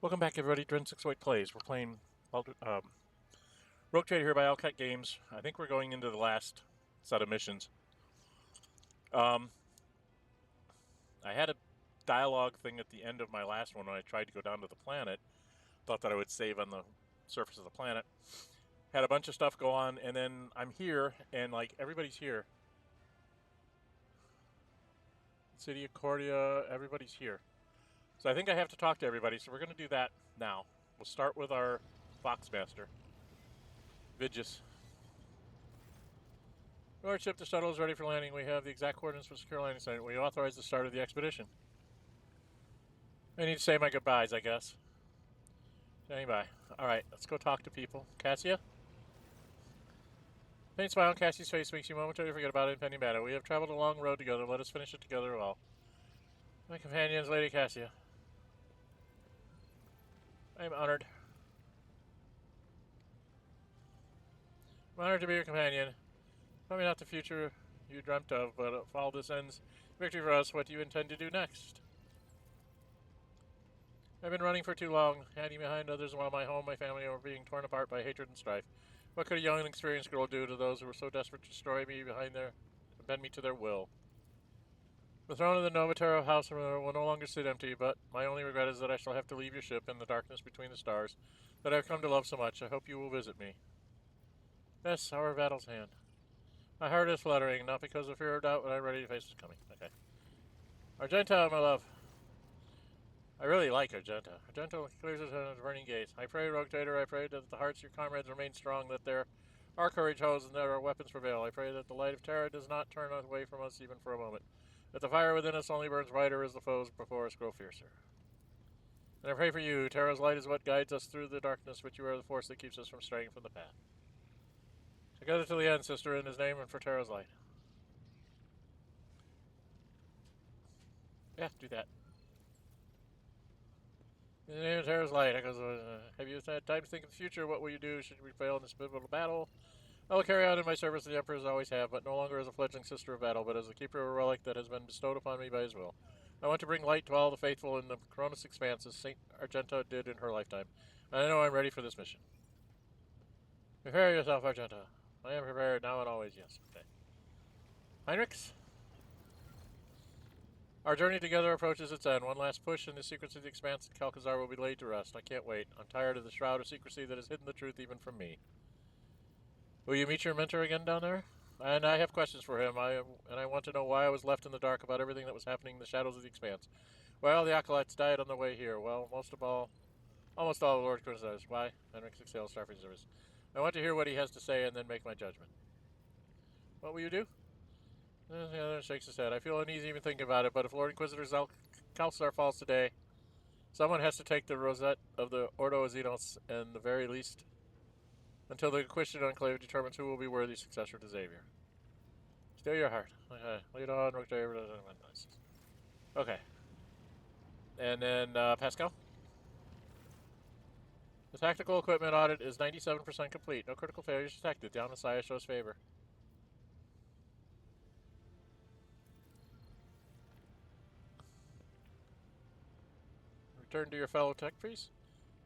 Welcome back, everybody. Dren608 Plays. We're playing Rogue Trader here by Owlcat Games. I think we're going into the last set of missions. I had a dialogue thing at the end of my last one when I tried to go down to the planet. Thought that I would save on the surface of the planet. Had a bunch of stuff go on, and then I'm here, and like everybody's here. City of Cordia, everybody's here. So I think I have to talk to everybody, so we're going to do that now. We'll start with our Foxmaster. Vigis. Lordship, the shuttle is ready for landing. We have the exact coordinates for secure landing site. We authorize the start of the expedition. I need to say my goodbyes, I guess. Standing by. Alright, let's go talk to people. Cassia? Faint smile on Cassie's face makes you momentarily forget about impending battle. We have traveled a long road together. Let us finish it together well. My companions, Lady Cassia. I am honored. I'm honored to be your companion. Probably not the future you dreamt of, but if all this ends victory for us, what do you intend to do next? I've been running for too long, hiding behind others while my home, my family are being torn apart by hatred and strife. What could a young and experienced girl do to those who were so desperate to destroy me behind their and bend me to their will? The throne of the Novatero house will no longer sit empty, but my only regret is that I shall have to leave your ship in the darkness between the stars that I've come to love so much. I hope you will visit me. Yes, our battle's hand. My heart is fluttering, not because of fear or doubt, but I'm ready to face what's coming. Okay. Argenta, my love. I really like Argenta. Argenta clears his head of burning gaze. I pray, Rogue Trader, I pray that the hearts of your comrades remain strong, that there our courage holds and that our weapons prevail. I pray that the light of terror does not turn away from us even for a moment, that the fire within us only burns brighter as the foes before us grow fiercer. And I pray for you. Terra's light is what guides us through the darkness, but you are the force that keeps us from straying from the path. Together to the end, sister, in his name and for Terra's light. Yeah, do that. In the name of Terra's light, echoes, have you had time to think of the future? What will you do should we fail in this pivotal battle? I will carry on in my service the Emperor as I always have, but no longer as a fledgling sister of battle, but as the keeper of a relic that has been bestowed upon me by his will. I want to bring light to all the faithful in the Koronus Expanse as Saint Argenta did in her lifetime. And I know I'm ready for this mission. Prepare yourself, Argenta. I am prepared now and always, yes. Okay. Heinrichs? Our journey together approaches its end. One last push and the secrets of the Expanse and Calcazar will be laid to rest. I can't wait. I'm tired of the shroud of secrecy that has hidden the truth even from me. Will you meet your mentor again down there? And I have questions for him. I want to know why I was left in the dark about everything that was happening in the shadows of the Expanse. Well, the acolytes died on the way here. Well, almost all of Lord Crusaders. Why? Henrik exhales Starfleet service. I want to hear what he has to say and then make my judgment. What will you do? The other shakes his head. I feel uneasy even thinking about it, but if Lord Inquisitor Kalsar falls today, someone has to take the rosette of the Ordo Xenos, and the very least, until the Christian Enclave determines who will be worthy successor to Xavier. Still your heart. Okay. Lead on, okay. And then, Pascal? The tactical equipment audit is 97% complete. No critical failures detected. Down Messiah shows favor. Return to your fellow tech priests.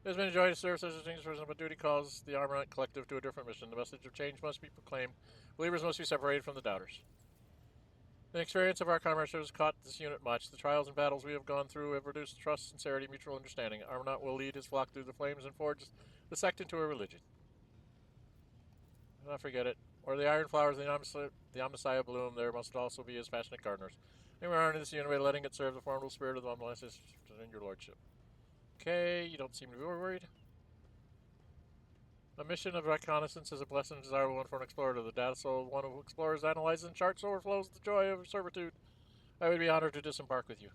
It has been a joy to serve such a distinguished person, but duty calls the Armament Collective to a different mission. The message of change must be proclaimed. Believers must be separated from the doubters. The experience of our commerce has caught this unit much. The trials and battles we have gone through have reduced trust, sincerity, mutual understanding. Armament will lead his flock through the flames and forge the sect into a religion. Do not forget it. Where the iron flowers of the Omnissiah bloom, there must also be his passionate gardeners. And we are in this unit by letting it serve the formidable spirit of the Omnissiah in your lordship. Okay, you don't seem to be worried. A mission of reconnaissance is a blessed and desirable one for an explorer. The data soul of one who explorers analyzes and charts overflows with the joy of servitude. I would be honored to disembark with you.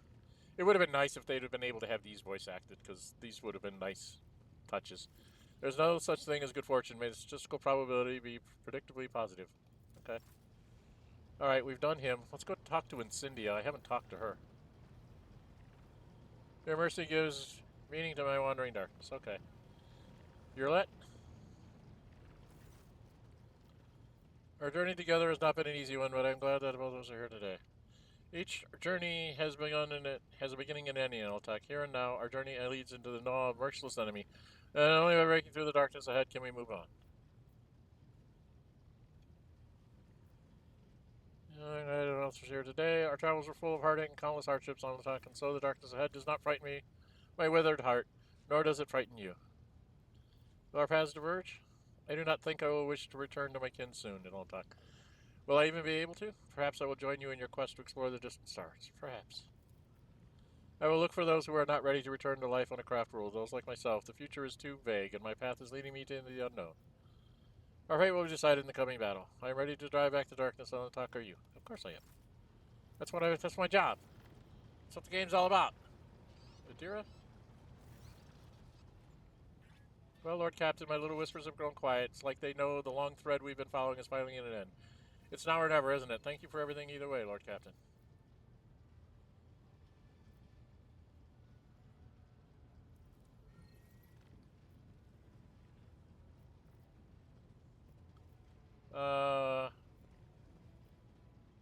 It would have been nice if they'd have been able to have these voice acted, because these would have been nice touches. There's no such thing as good fortune. May the statistical probability be predictably positive. Okay. Alright, we've done him. Let's go talk to Incendia. I haven't talked to her. Your mercy gives meaning to my wandering darkness. Okay. Hurlet? Our journey together has not been an easy one, but I'm glad that both of us are here today. Each journey has begun and it has a beginning and ending, Owlcat. Here and now, our journey leads into the gnaw of merciless enemy. And only by breaking through the darkness ahead can we move on. I don't know what's here today. Our travels were full of heartache and countless hardships, Owlcat, and so the darkness ahead does not frighten me, my withered heart, nor does it frighten you. Will our paths diverge? I do not think I will wish to return to my kin soon, Owlcat. Will I even be able to? Perhaps I will join you in your quest to explore the distant stars. Perhaps. I will look for those who are not ready to return to life on a craft world, those like myself. The future is too vague, and my path is leading me to the unknown. Our fate will be decided in the coming battle. I am ready to drive back the darkness on the talk. Are you? Of course I am. That's my job. That's what the game's all about. Adira? Well, Lord Captain, my little whispers have grown quiet. It's like they know the long thread we've been following is finally at an end. It's now or never, isn't it? Thank you for everything either way, Lord Captain.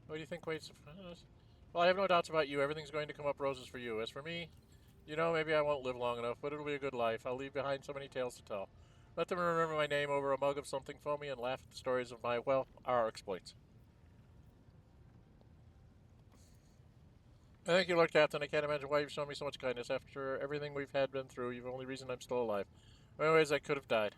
What do you think waits? Well, I have no doubts about you. Everything's going to come up roses for you. As for me, maybe I won't live long enough, but it'll be a good life. I'll leave behind so many tales to tell. Let them remember my name over a mug of something foamy and laugh at the stories of our exploits. Thank you, Lord Captain. I can't imagine why you've shown me so much kindness. After everything we've been through, you're the only reason I'm still alive. In many ways, I could have died.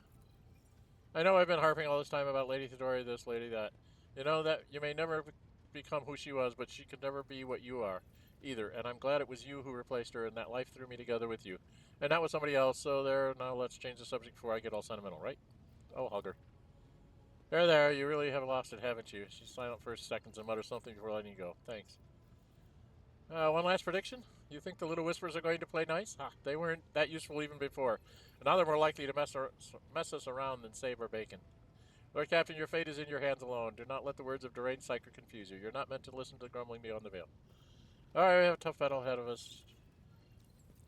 I know I've been harping all this time about Lady Theodora this, Lady that. You know that you may never become who she was, but she could never be what you are, either. And I'm glad it was you who replaced her, and that life threw me together with you. And not with somebody else, so there, now let's change the subject before I get all sentimental, right? Oh, hug her. There, you really have lost it, haven't you? She's silent for seconds and mutters something before letting you go. Thanks. One last prediction? You think the little whispers are going to play nice? They weren't that useful even before. And now they're more likely to mess us around than save our bacon. Lord Captain, your fate is in your hands alone. Do not let the words of deranged psyker confuse you. You're not meant to listen to grumbling beyond the veil. Alright, we have a tough battle ahead of us.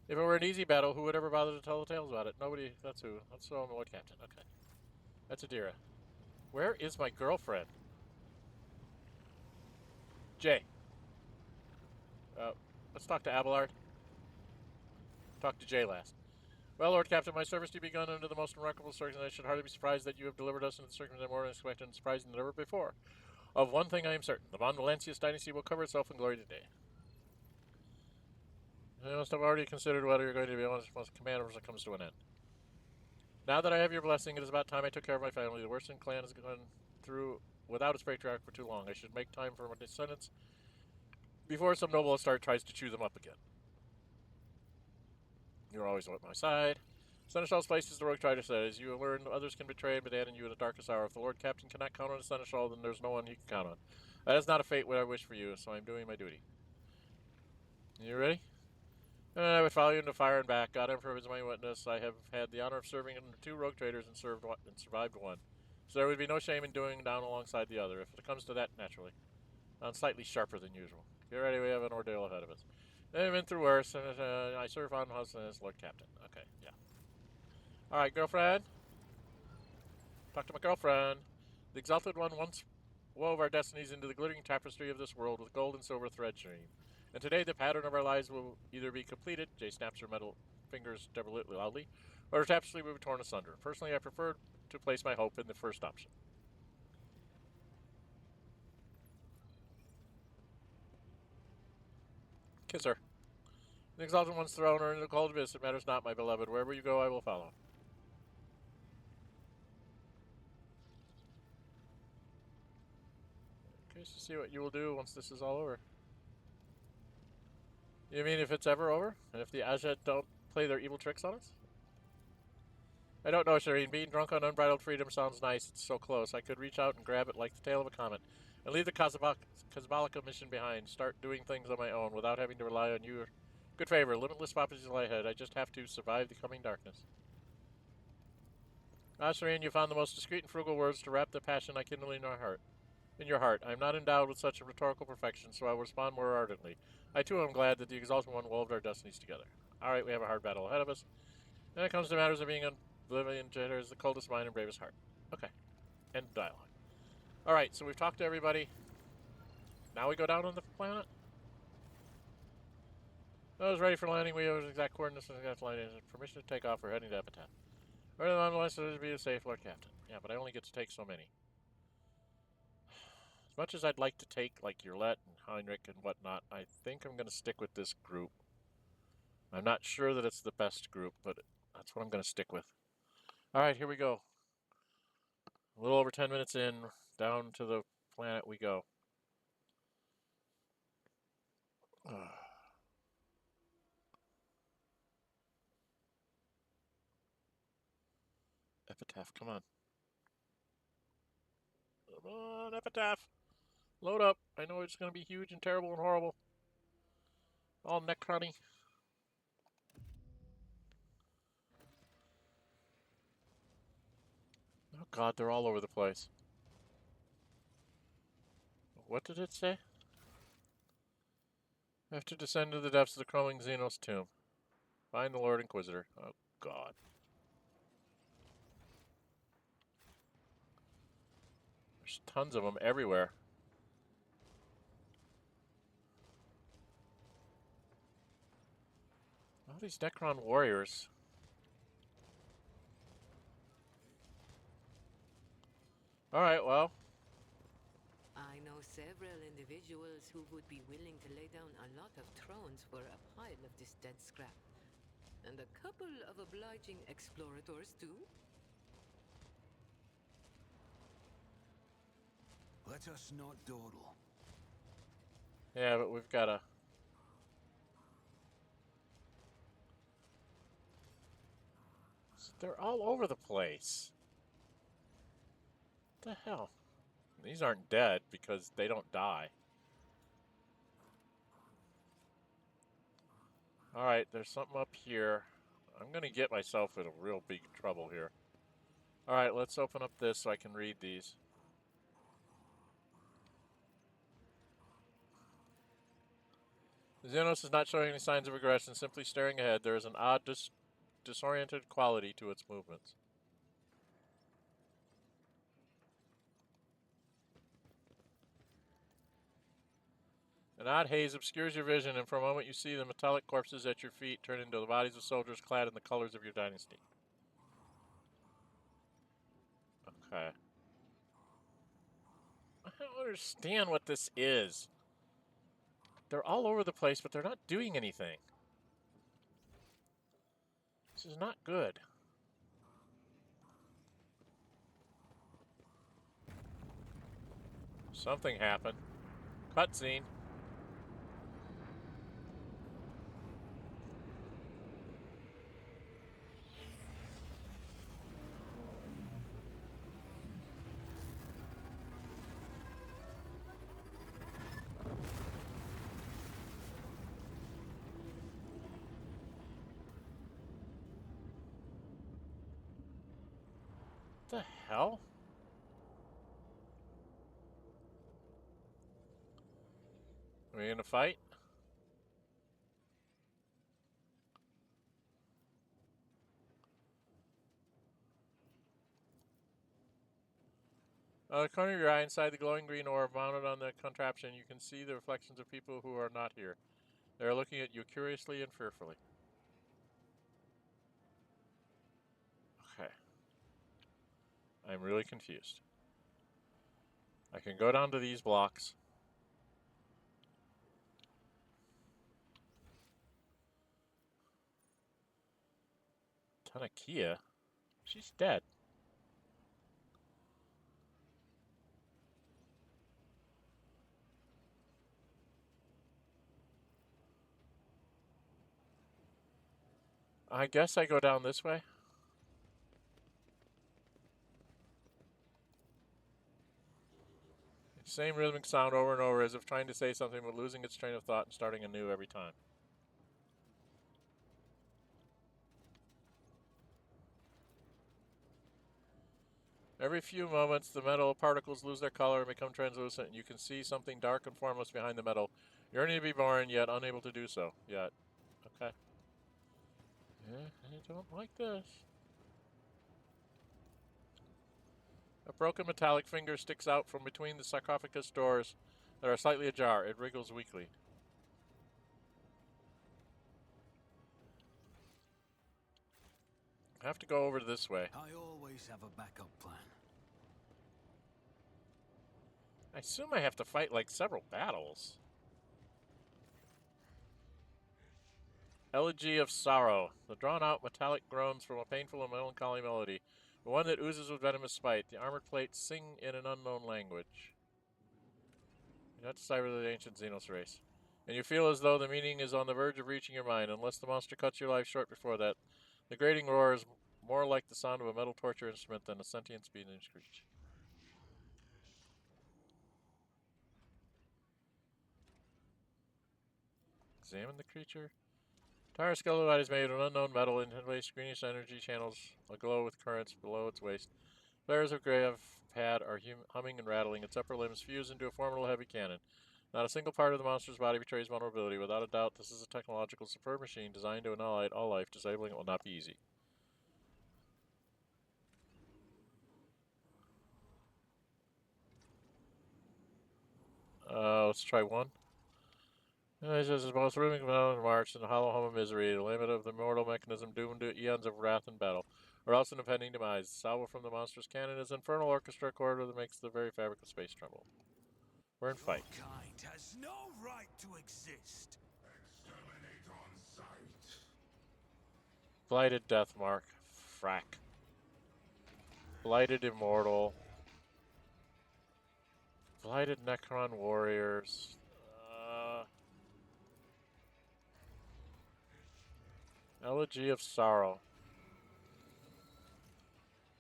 If it were an easy battle, who would ever bother to tell the tales about it? Nobody. That's who. That's so Lord Captain. Okay. That's Adira. Where is my girlfriend? Jay. Let's talk to Abelard. Talk to Jay last. Well, Lord Captain, my service to you begun under the most remarkable circumstances. I should hardly be surprised that you have delivered us into the circumstances more unexpected and surprising than ever before. Of one thing I am certain, the Von Valancius dynasty will cover itself in glory today. I must have already considered whether you're going to be honest with commander as it comes to an end. Now that I have your blessing, it is about time I took care of my family. The Worsten clan has gone through without its patriarch for too long. I should make time for my descendants before some noble upstart tries to chew them up again. You're always at my side. Seneschal's place is the rogue trader says. You learn others can betray and abandon you in the darkest hour. If the Lord Captain cannot count on a Seneschal, then there's no one he can count on. That is not a fate what I wish for you, so I'm doing my duty. You ready? And I would follow you into fire and back. God Emperor is my witness. I have had the honor of serving under 2 rogue traders and survived 1. So there would be no shame in doing down alongside the other, if it comes to that, naturally. I'm slightly sharper than usual. Get ready, we have an ordeal ahead of us. I've been through worse, and I serve on husband as Lord Captain. Okay, yeah. Alright, girlfriend. Talk to my girlfriend. The Exalted One once wove our destinies into the glittering tapestry of this world with gold and silver thread stream. And today the pattern of our lives will either be completed, Jay snaps her metal fingers deliberately loudly, or the tapestry will be torn asunder. Personally, I prefer to place my hope in the first option. Kiss her. The Exalted One's throne or in the cold abyss, it matters not, my beloved. Wherever you go, I will follow. Curious to see what you will do once this is all over. You mean if it's ever over? And if the Ajat don't play their evil tricks on us? I don't know, Shireen. Being drunk on unbridled freedom sounds nice. It's so close. I could reach out and grab it like the tail of a comet and leave the Kazbalika mission behind. Start doing things on my own without having to rely on your good favor. Limitless properties lie ahead. I just have to survive the coming darkness. Shireen, you found the most discreet and frugal words to wrap the passion I kindle in your heart. I am not endowed with such a rhetorical perfection, so I will respond more ardently. I too am glad that the Exalted One wove our destinies together. Alright, we have a hard battle ahead of us. Then it comes to matters of being oblivion is the coldest mind and bravest heart. Okay. End dialogue. Alright, so we've talked to everybody. Now we go down on the planet? I was ready for landing. We have exact coordinates and exact landing. Permission to take off. We're heading to Epitaph. Or nonetheless, it to be a safe, Lord Captain. Yeah, but I only get to take so many. As much as I'd like to take, like, Yurlet and Heinrich and whatnot, I think I'm going to stick with this group. I'm not sure that it's the best group, but that's what I'm going to stick with. Alright, here we go. A little over 10 minutes in, down to the planet we go. Epitaph, come on. Come on, Epitaph! Load up. I know it's going to be huge and terrible and horrible. All necrony. Oh god, they're all over the place. What did it say? I have to descend to the depths of the crumbling Xenos tomb. Find the Lord Inquisitor. Oh god. There's tons of them everywhere. All these Necron warriors. Alright, well. I know several individuals who would be willing to lay down a lot of thrones for a pile of this dead scrap. And a couple of obliging explorators, too. Let us not dawdle. Yeah, but we've got to... They're all over the place. What the hell? These aren't dead because they don't die. Alright, there's something up here. I'm going to get myself in a real big trouble here. Alright, let's open up this so I can read these. Xenos is not showing any signs of aggression, simply staring ahead. There is an odd, disoriented quality to its movements. An odd haze obscures your vision, and for a moment you see the metallic corpses at your feet turn into the bodies of soldiers clad in the colors of your dynasty. Okay. I don't understand what this is. They're all over the place, but they're not doing anything. This is not good. Something happened. Cutscene. What the hell? Are we gonna fight? The corner of your eye inside the glowing green orb mounted on the contraption, you can see the reflections of people who are not here. They are looking at you curiously and fearfully. Okay. I'm really confused. I can go down to these blocks. Tanakia? She's dead. I guess I go down this way. Same rhythmic sound over and over as if trying to say something but losing its train of thought and starting anew every time. Every few moments, the metal particles lose their color and become translucent, and you can see something dark and formless behind the metal, yearning to be born, yet unable to do so. Yet. Okay. Yeah, I don't like this. A broken metallic finger sticks out from between the sarcophagus doors that are slightly ajar. It wriggles weakly. I have to go over this way. I always have a backup plan. I assume I have to fight like several battles. Elegy of Sorrow. The drawn-out metallic groans from a painful and melancholy melody. The one that oozes with venomous spite. The armored plates sing in an unknown language. You have to decipher the ancient Xenos race. And you feel as though the meaning is on the verge of reaching your mind, unless the monster cuts your life short before that. The grating roar is more like the sound of a metal torture instrument than a sentient speeding screech. Examine the creature. Entire skeletal body is made of unknown metal, interlaced greenish energy channels aglow with currents below its waist. Flares of grav pad are humming and rattling. Its upper limbs fuse into a formidable heavy cannon. Not a single part of the monster's body betrays vulnerability. Without a doubt, this is a technological superb machine designed to annihilate all life. Disabling it will not be easy. Let's try one. This is the most rhythmic metal in march in the hollow hum of misery, the limit of the mortal mechanism doomed to eons of wrath and battle, or else an impending demise. The salvo from the monster's cannon is an infernal orchestra chord that makes the very fabric of space tremble. We're in fight. Your kind has no right to exist. Exterminate on sight. Blighted Deathmark. Frack. Blighted Immortal. Blighted Necron Warriors. Elegy of Sorrow.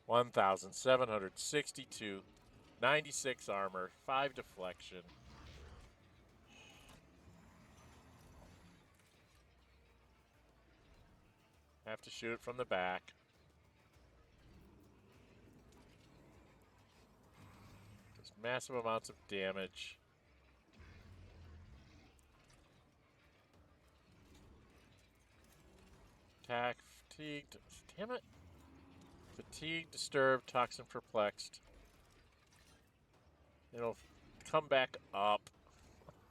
1,762. 96 armor. 5 deflection. Have to shoot it from the back. Does massive amounts of damage. Attack, fatigued. Damn it. Fatigued, disturbed, toxin perplexed. It'll come back up.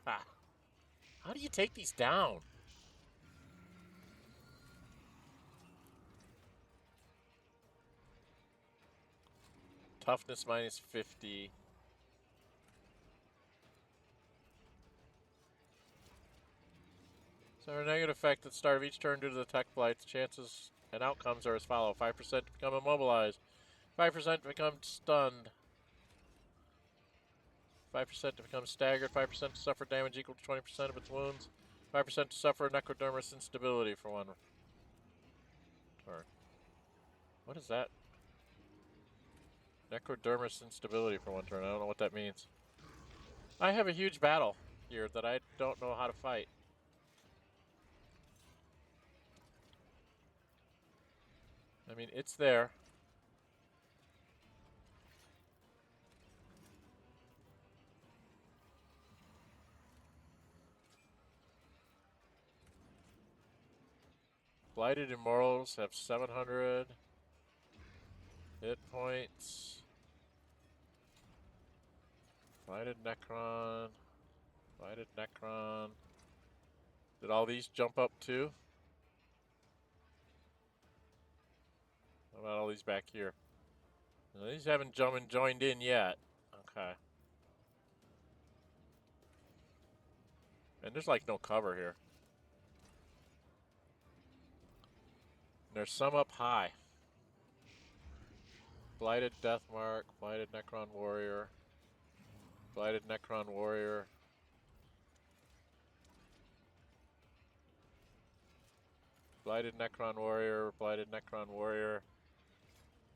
Ha. How do you take these down? Toughness minus 50. So a negative effect at the start of each turn due to the tech blights. Chances and outcomes are as follow. 5% to become immobilized. 5% to become stunned. 5% to become staggered. 5% to suffer damage equal to 20% of its wounds. 5% to suffer necrodermis instability for one turn. What is that? Necrodermis instability for one turn. I don't know what that means. I have a huge battle here that I don't know how to fight. I mean, it's there. Blighted Immortals have 700 hit points. Blighted Necron. Blighted Necron. Did all these jump up too? How about all these back here? No, these haven't joined in yet. Okay. And there's like no cover here. And there's some up high. Blighted Deathmark, Blighted Necron Warrior, Blighted Necron Warrior. Blighted Necron Warrior, Blighted Necron Warrior,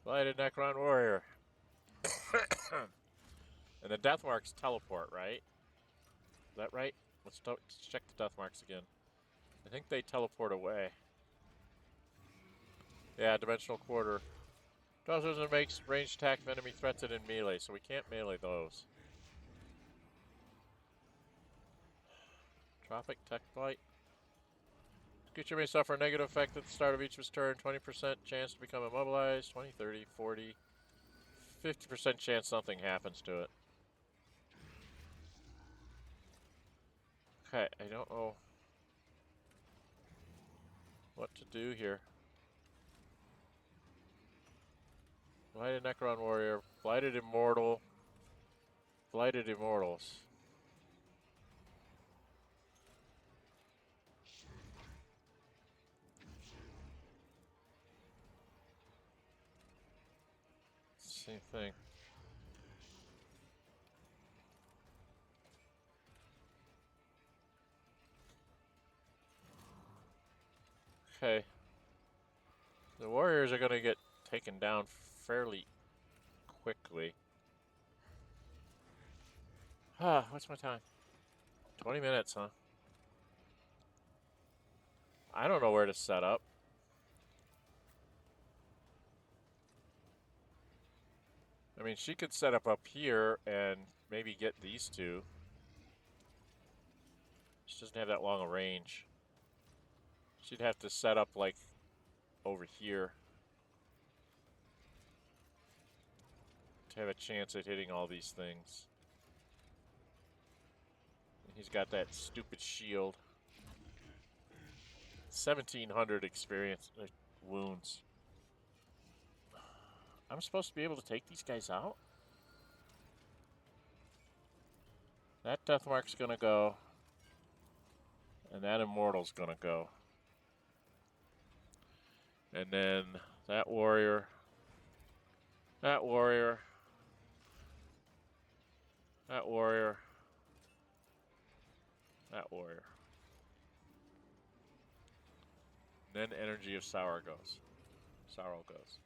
Blighted Necron Warrior. And the Deathmarks teleport, right? Is that right? Let's check the Deathmarks again. I think they teleport away. Yeah, Dimensional Quarter. Does and makes ranged attack of enemy threats in melee, so we can't melee those. Tropic Tech Blight. Creature may suffer a negative effect at the start of each of his turn. 20% chance to become immobilized. 20, 30, 40. 50% chance something happens to it. Okay, I don't know what to do here. Blighted Necron Warrior. Blighted Immortal. Blighted Immortals. Same thing. Okay. The warriors are going to get taken down fairly quickly. Ah, what's my time? 20 minutes, huh? I don't know where to set up. I mean, she could set up here and maybe get these two. She doesn't have that long a range. She'd have to set up like over here to have a chance at hitting all these things. And he's got that stupid shield. 1,700 experience wounds. I'm supposed to be able to take these guys out? That Deathmark's gonna go. And that Immortal's gonna go. And then that warrior. That warrior. That warrior. That warrior. Then Energy of Sorrow goes. Sorrow goes.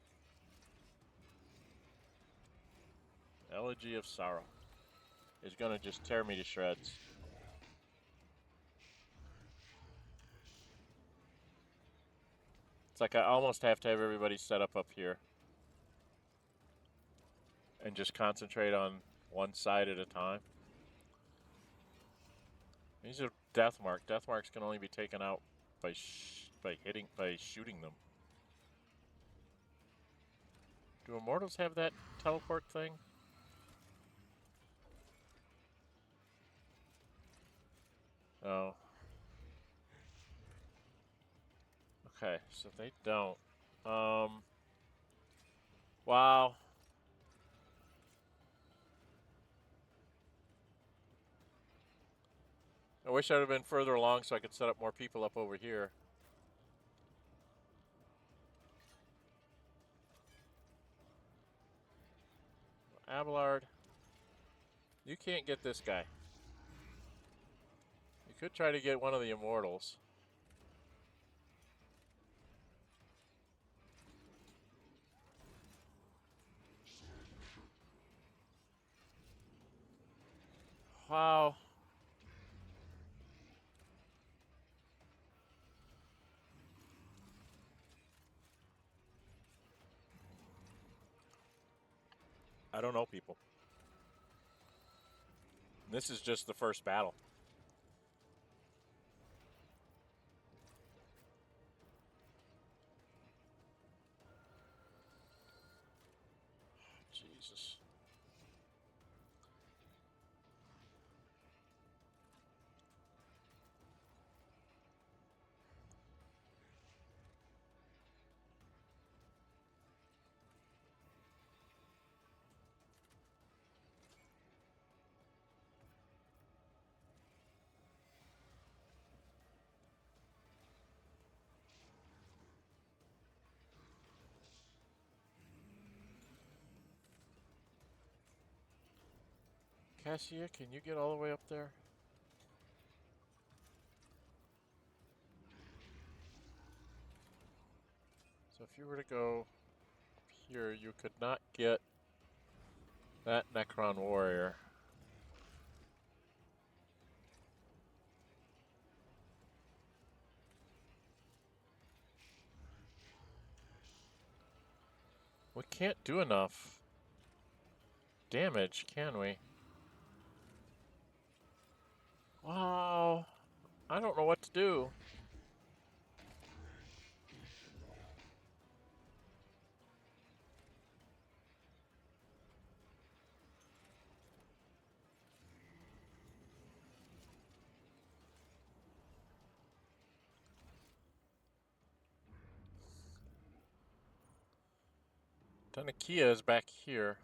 Elegy of Sorrow is gonna just tear me to shreds. It's like I almost have to have everybody set up here. And just concentrate on one side at a time. These are Deathmark. Deathmarks can only be taken out by shooting them. Do Immortals have that teleport thing? Oh. Okay, so they don't. Wow. I wish I'd have been further along so I could set up more people up over here. Abelard. You can't get this guy. You could try to get one of the Immortals. Wow. I don't know, people. This is just the first battle. Jesus. Cassia, can you get all the way up there? So if you were to go up here, you could not get that Necron warrior. We can't do enough damage, can we? Wow. I don't know what to do. Tanakia is back here,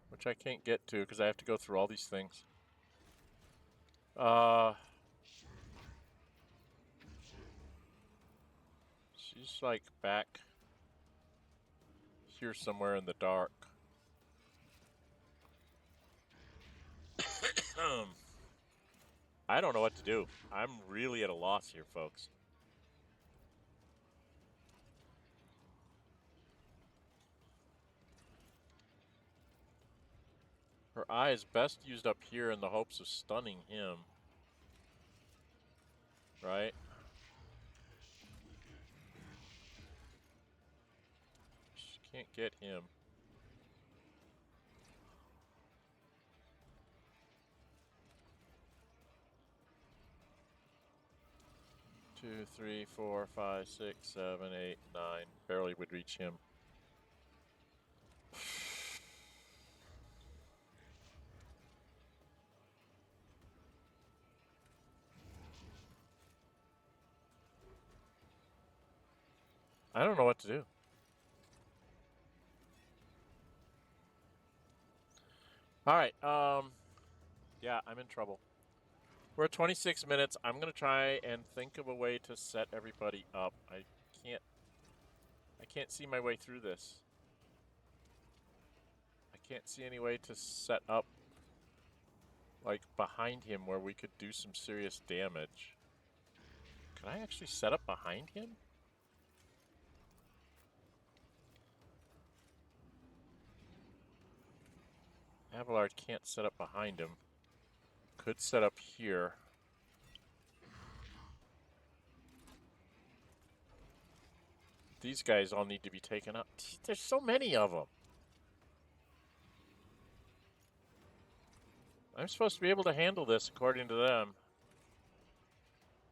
which I can't get to because I have to go through all these things. She's like back here somewhere in the dark. I don't know what to do. I'm really at a loss here, folks. Her eye is best used up here in the hopes of stunning him. Right? She can't get him. Two, three, 4, 5, 6, 7, 8, 9. Barely would reach him. I don't know what to do. Alright, yeah, I'm in trouble. We're at 26 minutes. I'm going to try and think of a way to set everybody up. I can't see my way through this. I can't see any way to set up like behind him where we could do some serious damage. Can I actually set up behind him? Abelard can't set up behind him. Could set up here. These guys all need to be taken out. There's so many of them. I'm supposed to be able to handle this according to them.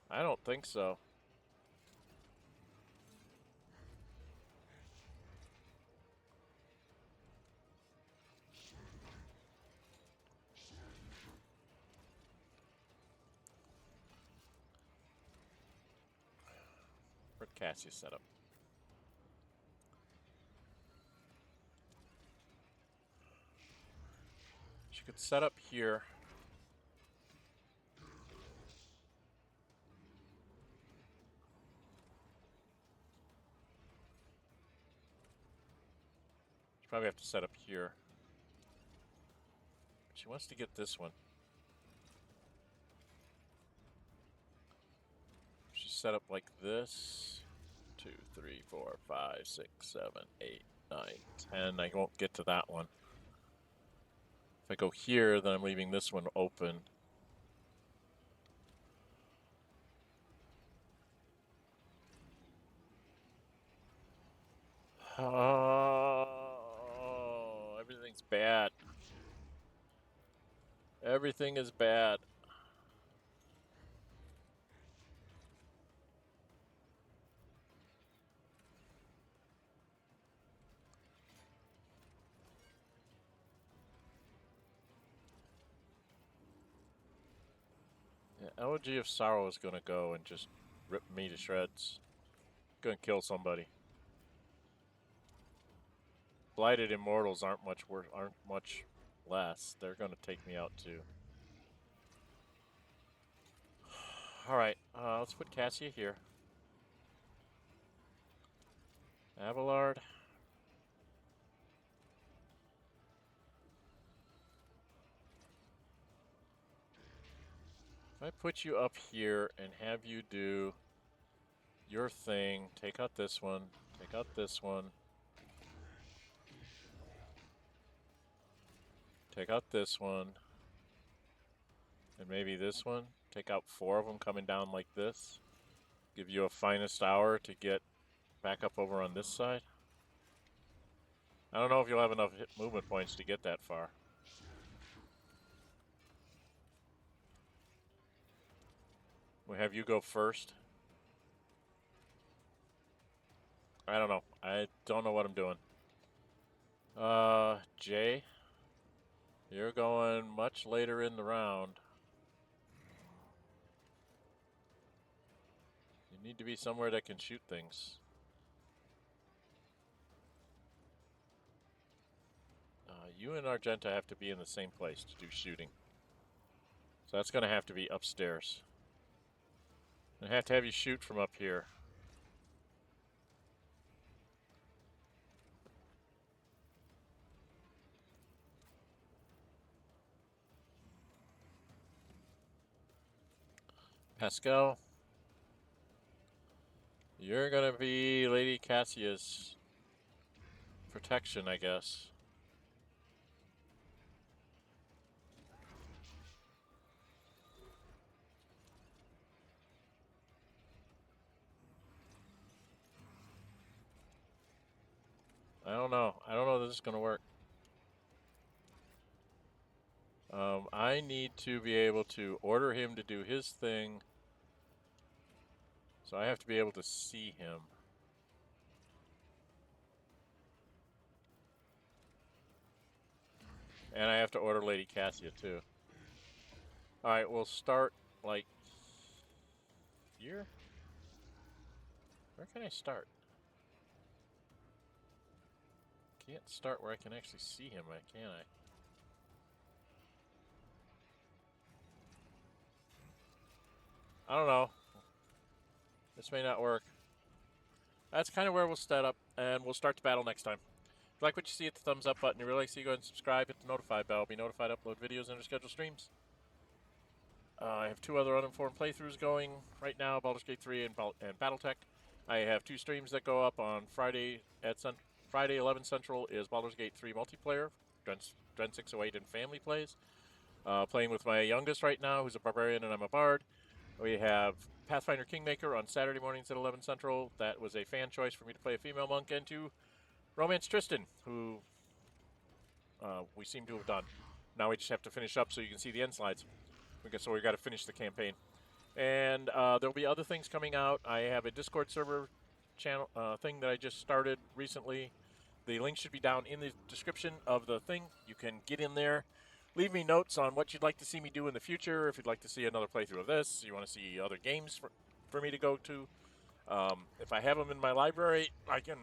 I don't think so. Where'd Cassia set up? She could set up here. She probably have to set up here. She wants to get this one. She set up like this. 2, 3, 4, 5, 6, 7, 8, 9, 10. I won't get to that one. If I go here, then I'm leaving this one open. Oh, everything's bad. Everything is bad. Yeah, Elegy of Sorrow is gonna go and just rip me to shreds. Gonna kill somebody. Blighted Immortals aren't much worse, aren't much less. They're gonna take me out too. Alright, let's put Cassia here. Abelard. If I put you up here and have you do your thing, take out this one, take out this one, take out this one, and maybe this one, take out 4 of them coming down like this, give you a finest hour to get back up over on this side. I don't know if you'll have enough hit movement points to get that far. We'll have you go first. I don't know. I don't know what I'm doing. Jay, you're going much later in the round. You need to be somewhere that can shoot things. you and Argenta have to be in the same place to do shooting. So that's going to have to be upstairs. I have to have you shoot from up here. Pascal, you're going to be Lady Cassia's protection, I guess. I don't know. I don't know if this is going to work. I need to be able to order him to do his thing. So I have to be able to see him. And I have to order Lady Cassia too. Alright, we'll start like here. Where can I start? Can't start where I can actually see him, can I? I don't know. This may not work. That's kind of where we'll set up, and we'll start the battle next time. If you like what you see, hit the thumbs up button. If you really like to see, go ahead and subscribe. Hit the notify bell. Be notified to upload videos and schedule streams. I have 2 other uninformed playthroughs going right now, Baldur's Gate 3 and Battletech. I have 2 streams that go up on Friday at Friday 11 Central is Baldur's Gate 3 multiplayer, Dren608 and family plays. Playing with my youngest right now, who's a barbarian and I'm a bard. We have Pathfinder Kingmaker on Saturday mornings at 11 Central. That was a fan choice for me to play a female monk, and to Romance Tristan, who we seem to have done. Now we just have to finish up so you can see the end slides. So we've got to finish the campaign. And there'll be other things coming out. I have a Discord server channel thing that I just started recently. The link should be down in the description of the thing. You can get in there. Leave me notes on what you'd like to see me do in the future. If you'd like to see another playthrough of this, you want to see other games for me to go to. If I have them in my library, I can,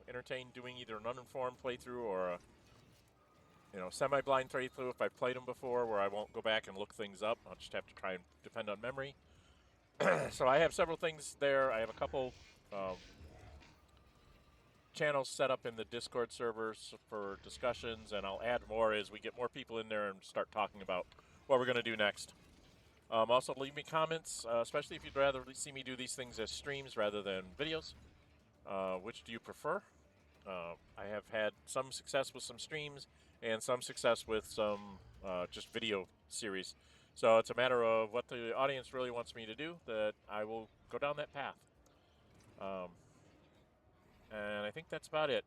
entertain doing either an uninformed playthrough or a, semi-blind playthrough if I've played them before, where I won't go back and look things up. I'll just have to try and depend on memory. So I have several things there. I have a couple channels set up in the Discord servers for discussions, and I'll add more as we get more people in there and start talking about what we're going to do next. Also, leave me comments, especially if you'd rather see me do these things as streams rather than videos. Which do you prefer? I have had some success with some streams and some success with some just video series. So it's a matter of what the audience really wants me to do, that I will go down that path. And I think that's about it.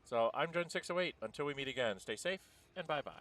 So I'm Dren608. Until we meet again, stay safe and bye-bye.